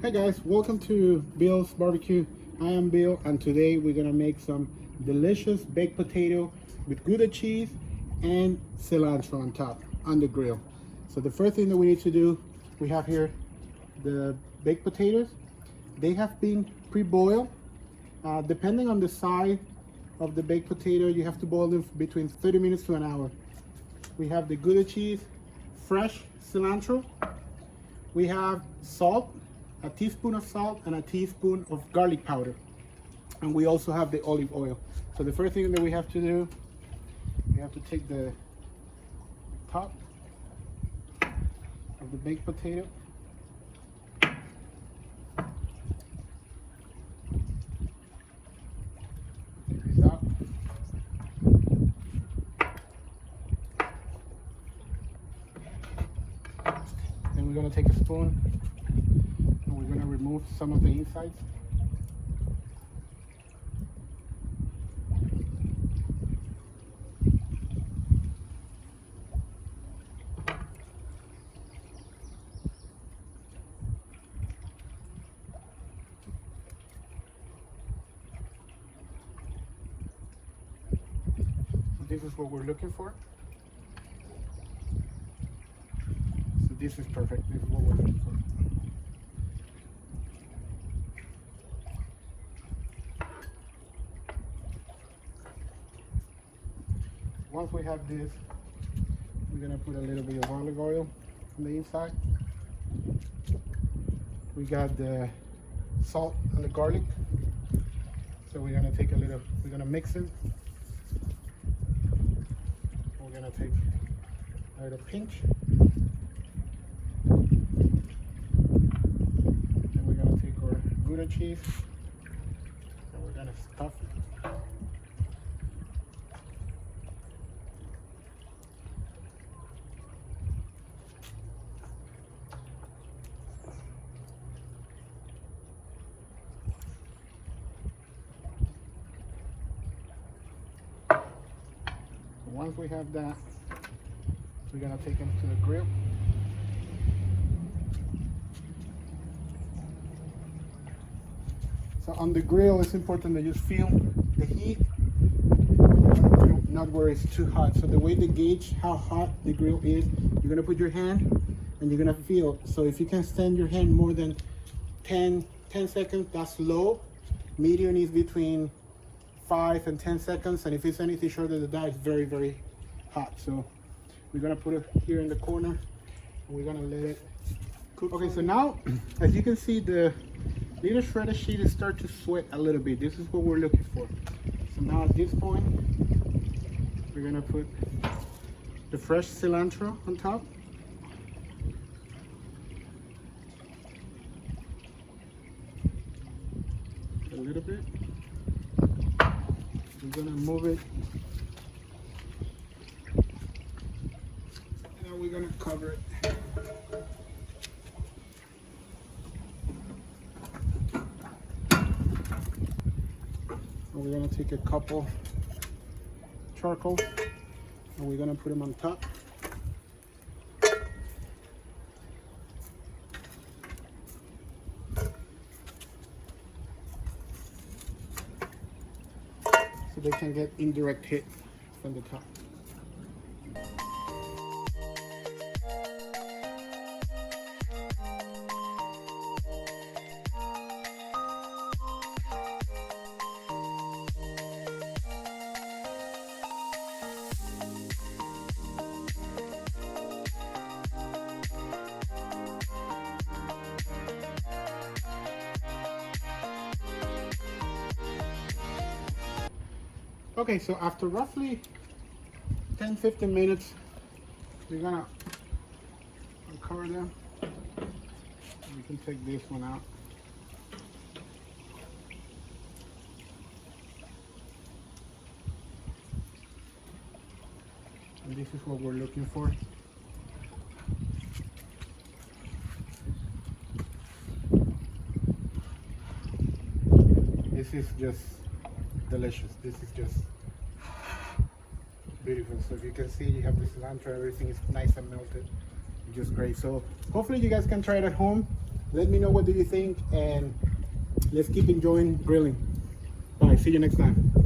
Hey guys, welcome to Bill's Barbecue. I am Bill, and today we're gonna make some delicious baked potato with Gouda cheese and cilantro on top on the grill. So the first thing that we need to do, we have here the baked potatoes. They have been pre-boiled. Depending on the size of the baked potato, you have to boil them between 30 minutes to an hour. We have the Gouda cheese, fresh cilantro. We have salt, a teaspoon of salt and a teaspoon of garlic powder. And we also have the olive oil. So the first thing that we have to do, we have to take the top of the baked potato. Take this out. Then we're going to take a spoon and we're going to remove some of the insides. This is what we're looking for. So this is perfect. This is what we're looking for. Once we have this, we're gonna put a little bit of olive oil on the inside. We got the salt and the garlic. So we're gonna take a little, we're gonna mix it. We're gonna take a little pinch. Then we're gonna take our Gouda cheese and we're gonna stuff it. Once we have that, we're gonna take them to the grill. So on the grill, it's important that you feel the heat, not where it's too hot. So the way to gauge how hot the grill is, you're gonna put your hand and you're gonna feel. So if you can stand your hand more than 10 seconds, that's low. Medium is between 5 and 10 seconds, and if it's anything shorter than that, it's very, very hot. So we're gonna put it here in the corner and we're gonna let it cook. Okay, so now, as you can see, the little shredded cheese is start to sweat a little bit. This is what we're looking for. So now at this point, we're gonna put the fresh cilantro on top. A little bit. We're gonna move it, and then we're gonna cover it. And we're gonna take a couple charcoal and we're gonna put them on top. So they can get indirect hit from the top. Okay, so after roughly 10-15 minutes, we're gonna uncover them. We can take this one out. And this is what we're looking for. This is just delicious. This is just beautiful. So if you can see, you have the cilantro, everything is nice and melted. Just great. So hopefully you guys can try it at home. Let me know what do you think, and let's keep enjoying grilling. Bye. See you next time.